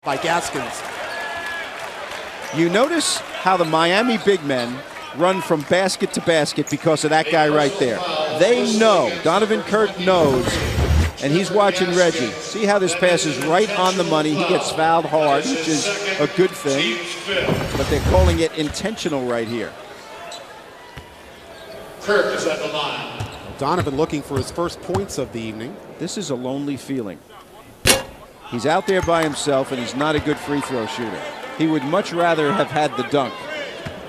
by Gaskins. You notice how the Miami big men run from basket to basket because of that guy right there. They know, Donovan Kurt knows, and he's watching Reggie. See how this pass is right on the money. He gets fouled hard, which is a good thing, but they're calling it intentional right here. Kirk is at the line. Donovan looking for his first points of the evening. This is a lonely feeling. He's out there by himself, and he's not a good free throw shooter. He would much rather have had the dunk.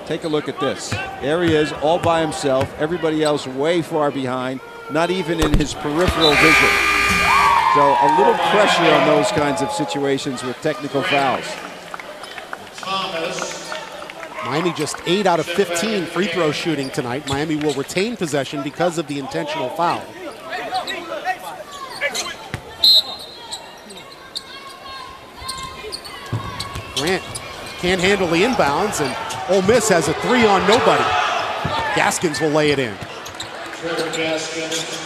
Take a look at this. There he is, all by himself. Everybody else way far behind, not even in his peripheral vision. So a little pressure on those kinds of situations with technical fouls. Thomas. Miami just 8 out of 15 free throw shooting tonight. Miami will retain possession because of the intentional foul. Grant can't handle the inbounds, and Ole Miss has a 3 on nobody. Gaskins will lay it in. Trevor Gaskins.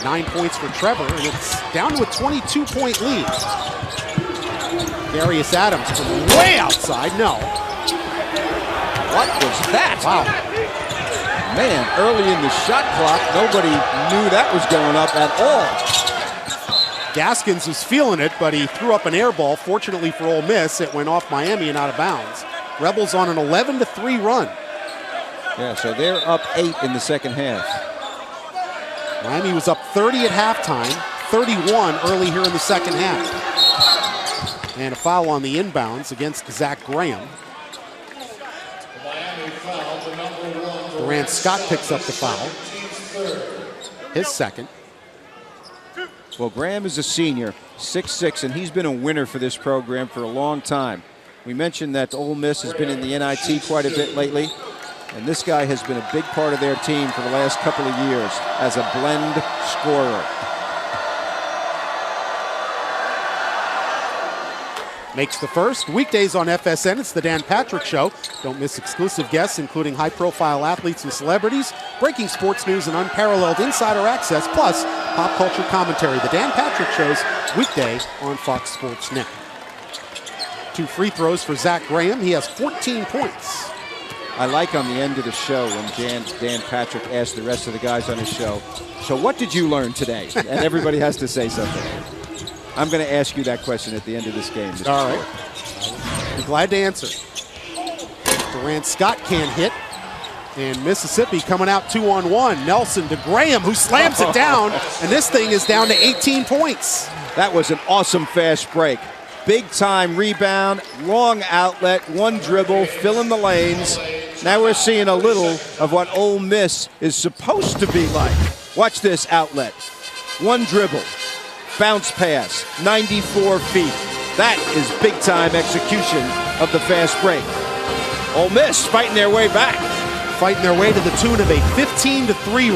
9 points for Trevor, and it's down to a 22-point lead. Darius Adams from way outside, no. What was that? Wow. Man, early in the shot clock, nobody knew that was going up at all. Gaskins was feeling it, but he threw up an air ball. Fortunately for Ole Miss, it went off Miami and out of bounds. Rebels on an 11-3 run. Yeah, so they're up 8 in the second half. Miami was up 30 at halftime, 31 early here in the second half. And a foul on the inbounds against Zach Graham. Miami foul, the number 1. Durant Scott picks up the foul. His second. Well, Graham is a senior, 6'6", and he's been a winner for this program for a long time. We mentioned that Ole Miss has been in the NIT quite a bit lately, and this guy has been a big part of their team for the last couple of years as a blend scorer. Makes the first. Weekdays on FSN, it's the Dan Patrick Show. Don't miss exclusive guests, including high-profile athletes and celebrities, breaking sports news and unparalleled insider access, plus pop culture commentary. The Dan Patrick Show's weekday on Fox Sports Net. 2 free throws for Zach Graham. He has 14 points. I like on the end of the show when Dan Patrick asked the rest of the guys on his show, so what did you learn today? And everybody has to say something. I'm going to ask you that question at the end of this game. All right. I'll be glad to answer. Durant Scott can't hit. And Mississippi coming out 2-on-1. Nelson to Graham, who slams it down. And this thing is down to 18 points. That was an awesome fast break. Big time rebound, long outlet, one dribble, filling the lanes. Now we're seeing a little of what Ole Miss is supposed to be like. Watch this outlet. One dribble. Bounce pass, 94 feet. That is big-time execution of the fast break. Ole Miss fighting their way back. Fighting their way to the tune of a 15-3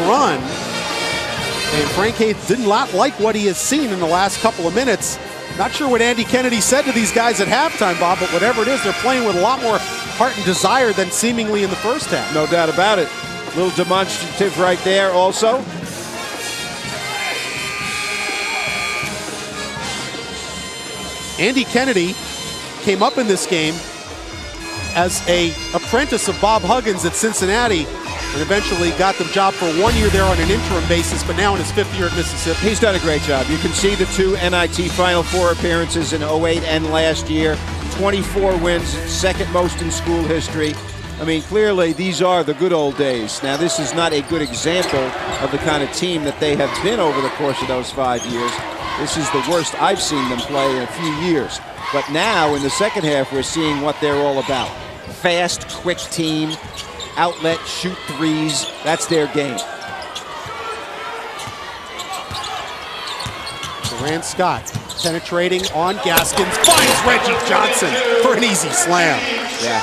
run. And Frank Haith did not like what he has seen in the last couple of minutes. Not sure what Andy Kennedy said to these guys at halftime, Bob, but whatever it is, they're playing with a lot more heart and desire than seemingly in the first half. No doubt about it. A little demonstrative right there also. Andy Kennedy came up in this game as an apprentice of Bob Huggins at Cincinnati and eventually got the job for 1 year there on an interim basis, but now in his 5th year at Mississippi. He's done a great job. You can see the 2 NIT Final Four appearances in 08 and last year. 24 wins, second most in school history. I mean, clearly these are the good old days. Now, this is not a good example of the kind of team that they have been over the course of those 5 years. This is the worst I've seen them play in a few years. But now, in the second half, we're seeing what they're all about. Fast, quick team, outlet, shoot threes. That's their game. Durant Scott penetrating on Gaskins, finds Reggie Johnson for an easy slam. Yeah.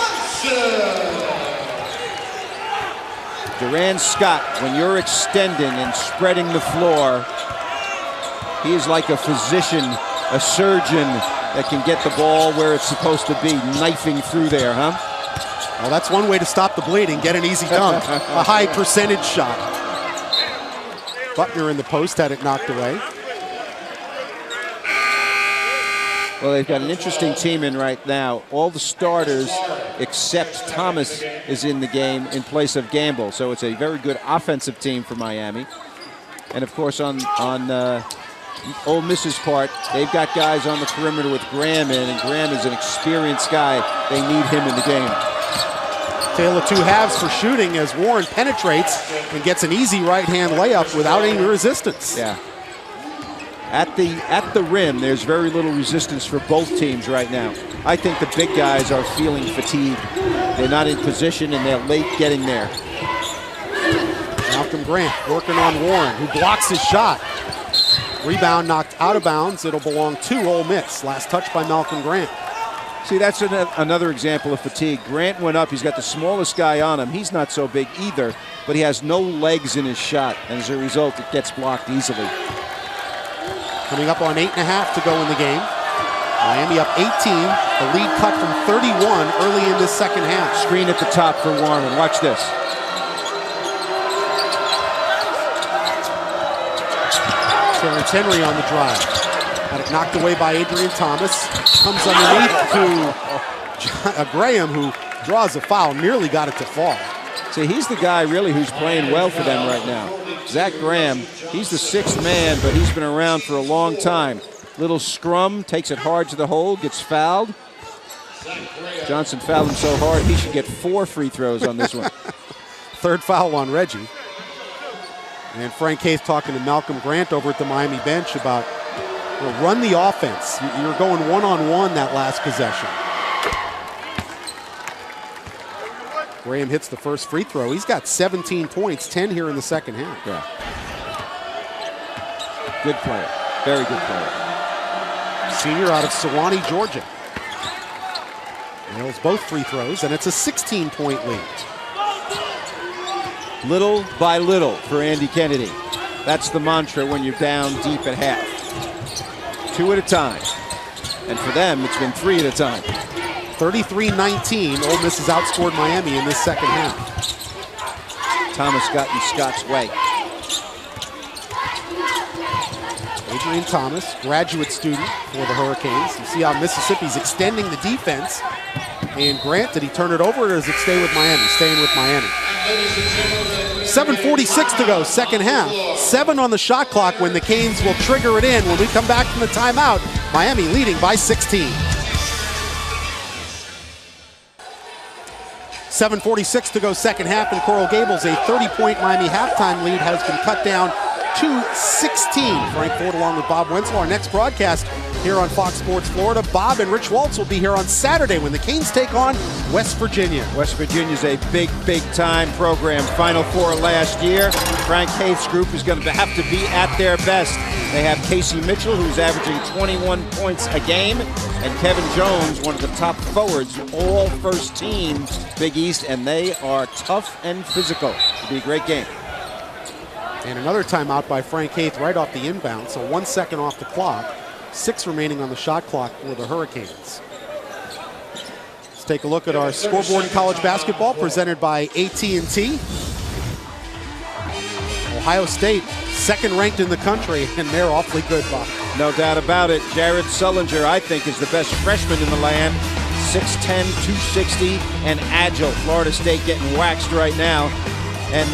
Durant Scott, when you're extending and spreading the floor, he is like a physician, a surgeon that can get the ball where it's supposed to be, knifing through there, huh? Well, that's one way to stop the bleeding, get an easy dunk, a high percentage shot. Butner in the post had it knocked away. Well, they've got an interesting team in right now. All the starters except Thomas is in the game in place of Gamble. So it's a very good offensive team for Miami. And, of course, on Ole Miss's part, they've got guys on the perimeter with Graham in, and Graham is an experienced guy. They need him in the game. Tale of two halves for shooting as Warren penetrates and gets an easy right-hand layup without any resistance. Yeah. At the rim, there's very little resistance for both teams right now. I think the big guys are feeling fatigued. They're not in position, and they're late getting there. Malcolm Grant working on Warren, who blocks his shot. Rebound knocked out of bounds. It'll belong to Ole Miss. Last touch by Malcolm Grant. See, that's another example of fatigue. Grant went up. He's got the smallest guy on him. He's not so big either, but he has no legs in his shot, and as a result, it gets blocked easily. Coming up on 8.5 to go in the game. Miami up 18. The lead cut from 31 early in this second half. Screen at the top for Warren. Watch this. Terrence Henry on the drive. Had it knocked away by Adrian Thomas. Comes underneath to Graham, who draws a foul. Nearly got it to fall. See, he's the guy really who's playing well for them right now. Zach Graham, he's the sixth man, but he's been around for a long time. Little scrum, takes it hard to the hole, gets fouled. Johnson fouled him so hard, he should get 4 free throws on this one. Third foul on Reggie. And Frank Haith talking to Malcolm Grant over at the Miami bench about, well, run the offense. You're going one-on-one that last possession. Graham hits the first free throw. He's got 17 points, 10 here in the second half. Yeah. Good player. Very good player. Senior out of Sewanee, Georgia. Nails both free throws, and it's a 16-point lead. Little by little for Andy Kennedy. That's the mantra when you're down deep at half. 2 at a time. And for them, it's been 3 at a time. 33-19. Ole Miss has outscored Miami in this second half. Thomas got in Scott's way. Adrian Thomas, graduate student for the Hurricanes. You see how Mississippi's extending the defense. And Grant, did he turn it over, or does it stay with Miami? Staying with Miami. 7:46 to go, second half. 7 on the shot clock when the Canes will trigger it in. When we come back from the timeout, Miami leading by 16. 7:46 to go, second half in Coral Gables. A 30-point Miami halftime lead has been cut down to 16. Frank Ford along with Bob Wenzel. Our next broadcast here on Fox Sports Florida. Bob and Rich Waltz will be here on Saturday when the Canes take on West Virginia. West Virginia's a big, big-time program. Final Four last year. Frank Haith's group is going to have to be at their best. They have Casey Mitchell, who's averaging 21 points a game, and Kevin Jones, one of the top forwards, all first team Big East, and they are tough and physical. It'll be a great game. And another timeout by Frank Haith right off the inbound, so 1 second off the clock. 6 remaining on the shot clock for the Hurricanes. Let's take a look at our scoreboard in college basketball presented by AT&T. Ohio State, second ranked in the country, and they're awfully good, Bob. No doubt about it. Jared Sullinger, I think, is the best freshman in the land. 6'10", 260, and agile. Florida State getting waxed right now. And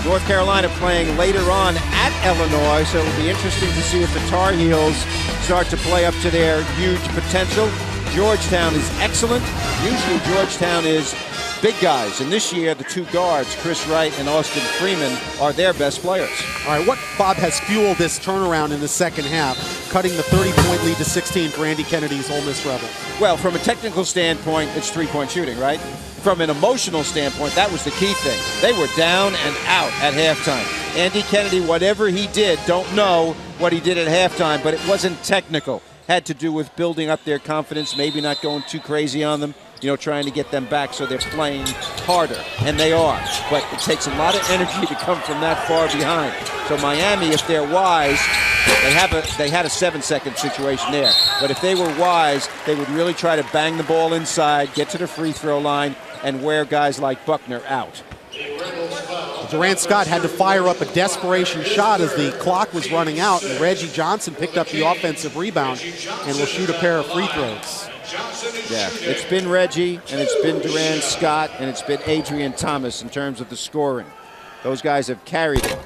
North Carolina playing later on at Illinois, so it'll be interesting to see if the Tar Heels start to play up to their huge potential. Georgetown is excellent. Usually Georgetown is big guys, and this year the 2 guards, Chris Wright and Austin Freeman, are their best players. All right, what, Bob, has fueled this turnaround in the second half, cutting the 30-point lead to 16 for Andy Kennedy's Ole Miss Rebels? Well, from a technical standpoint, it's 3-point shooting, right? From an emotional standpoint, that was the key thing. They were down and out at halftime. Andy Kennedy, whatever he did, don't know what he did at halftime, but it wasn't technical. Had to do with building up their confidence, maybe not going too crazy on them, you know, trying to get them back so they're playing harder, and they are. But it takes a lot of energy to come from that far behind. So Miami, if they're wise, they had a 7-second situation there. But if they were wise, they would really try to bang the ball inside, get to the free throw line, and wear guys like Buckner out. The Durant Scott had to fire up a desperation shot as the clock was running out, and Reggie Johnson picked up the offensive rebound and will shoot a pair of free throws. Yeah, it's been Reggie, and it's been Durant Scott, and it's been Adrian Thomas in terms of the scoring. Those guys have carried it.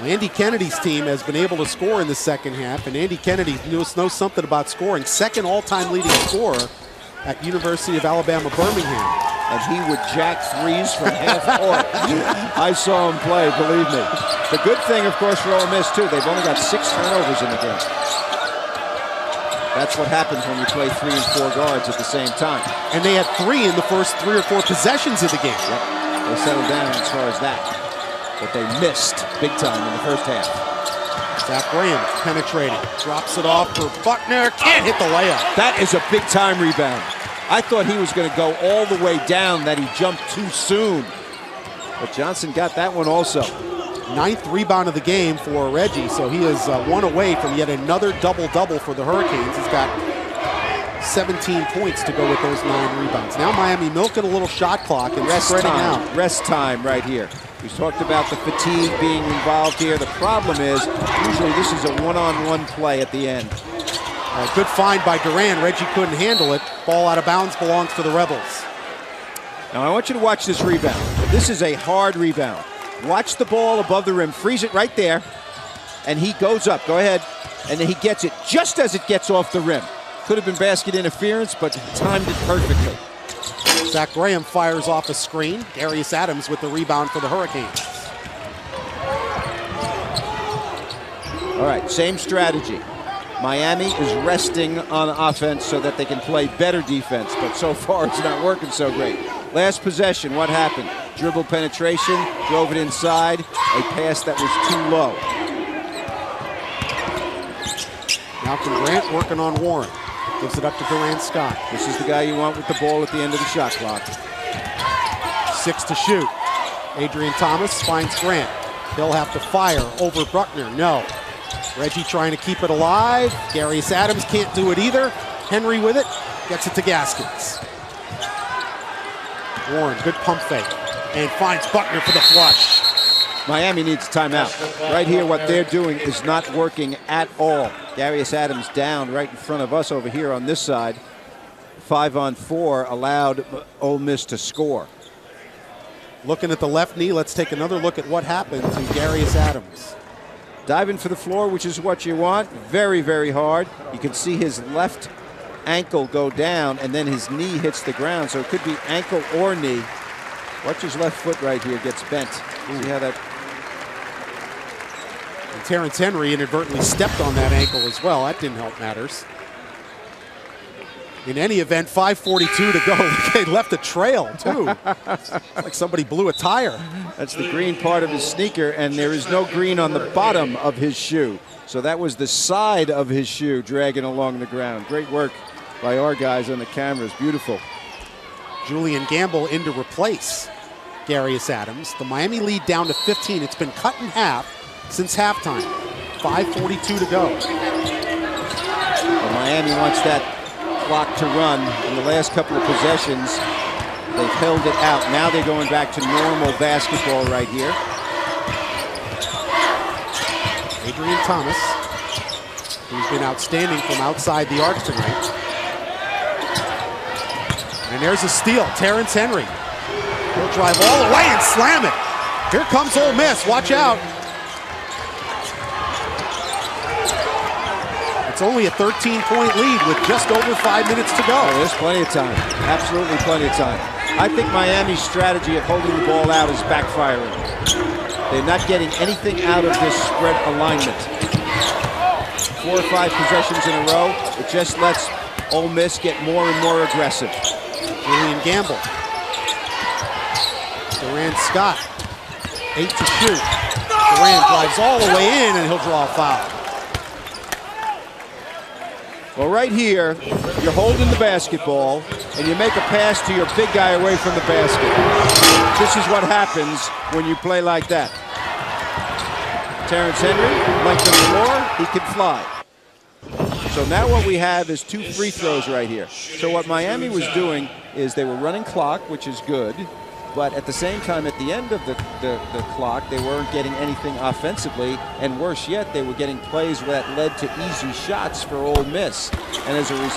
Andy Kennedy's team has been able to score in the second half, and Andy Kennedy knows something about scoring. Second all-time leading scorer at University of Alabama, Birmingham. And he would jack threes from half court. I saw him play, believe me. The good thing, of course, for Ole Miss, too, they've only got 6 turnovers in the game. That's what happens when you play 3 and 4 guards at the same time. And they had 3 in the first 3 or 4 possessions of the game. Yep. They settled down as far as that. But they missed big time in the first half. Zach Graham penetrating, drops it off for Buckner, can't hit the layup. That is a big time rebound. I thought he was going to go all the way down, that he jumped too soon. But Johnson got that one also. 9th rebound of the game for Reggie, so he is 1 away from yet another double-double for the Hurricanes. He's got 17 points to go with those 9 rebounds. Now Miami milking a little shot clock and spreading out. Rest time right here. We talked about the fatigue being involved here. The problem is, usually this is a one-on-one play at the end. Good find by Durant. Reggie couldn't handle it. Ball out of bounds belongs to the Rebels. Now I want you to watch this rebound. This is a hard rebound. Watch the ball above the rim. Freeze it right there. And he goes up. Go ahead. And then he gets it just as it gets off the rim. Could have been basket interference, but timed it perfectly. Zach Graham fires off a screen. Darius Adams with the rebound for the Hurricanes. All right, same strategy. Miami is resting on offense so that they can play better defense, but so far it's not working so great. Last possession, what happened? Dribble penetration, drove it inside, a pass that was too low. Malcolm Grant working on Warren. Gives it up to Durant Scott. This is the guy you want with the ball at the end of the shot clock. 6 to shoot. Adrian Thomas finds Grant. He'll have to fire over Buckner. No. Reggie trying to keep it alive. Darius Adams can't do it either. Henry with it. Gets it to Gaskins. Warren, good pump fake. And finds Buckner for the flush. Miami needs a timeout. Right here, what they're doing is not working at all. Darius Adams down right in front of us over here on this side. 5-on-4 allowed Ole Miss to score. Looking at the left knee, let's take another look at what happened to Darius Adams. Diving for the floor, which is what you want. Very, very hard. You can see his left ankle go down, and then his knee hits the ground, so it could be ankle or knee. Watch his left foot right here gets bent. See how that... And Terrence Henry inadvertently stepped on that ankle as well. That didn't help matters. In any event, 5:42 to go. They left a trail, too. It's like somebody blew a tire. That's the green part of his sneaker, and there is no green on the bottom of his shoe. So that was the side of his shoe dragging along the ground. Great work by our guys on the cameras. Beautiful. Julian Gamble in to replace Darius Adams. The Miami lead down to 15. It's been cut in half since halftime. 5:42 to go. Well, Miami wants that clock to run. In the last couple of possessions, they've held it out. Now they're going back to normal basketball right here. Adrian Thomas, who's been outstanding from outside the arc tonight. And there's a steal. Terrence Henry. He'll drive all the way and slam it. Here comes Ole Miss. Watch out. It's only a 13-point lead with just over 5 minutes to go. Oh, there's plenty of time. Absolutely plenty of time. I think Miami's strategy of holding the ball out is backfiring. They're not getting anything out of this spread alignment. 4 or 5 possessions in a row, it just lets Ole Miss get more and more aggressive. Julian Gamble. Durant Scott. 8 to shoot. Durant drives all the way in, and he'll draw a foul. Well, right here, you're holding the basketball, and you make a pass to your big guy away from the basket. This is what happens when you play like that. Terrence Henry, length of the floor, he can fly. So now what we have is 2 free throws right here. So what Miami was doing is they were running clock, which is good. but at the same time, at the end of the clock, they weren't getting anything offensively, and worse yet, they were getting plays that led to easy shots for Ole Miss. And as a result,